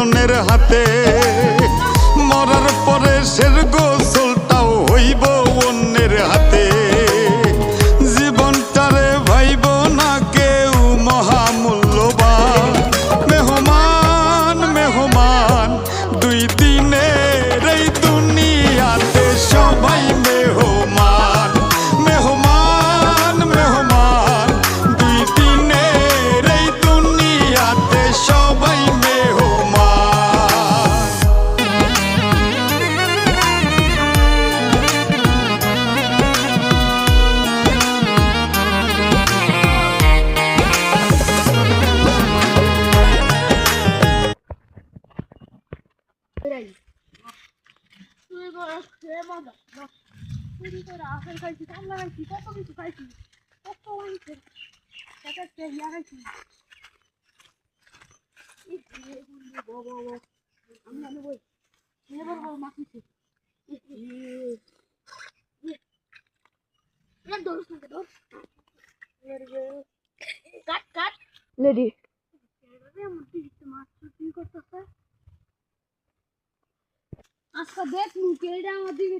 অন্যের হাতে, মরার পরে শের গোসলটাও হইব অন্যের হাতে। জীবনটারে ভাইব না কেউ মহামূল্যবান। মেহমান মেহমান দুই দিনের এই দুনিয়াতে সবাই মেহমান। মেহমান মেহমান দুই দিনের এই দুনিয়াতে সবাই মেহমান। লেডি আজকে দেখ মুখে এটা আমার দিকে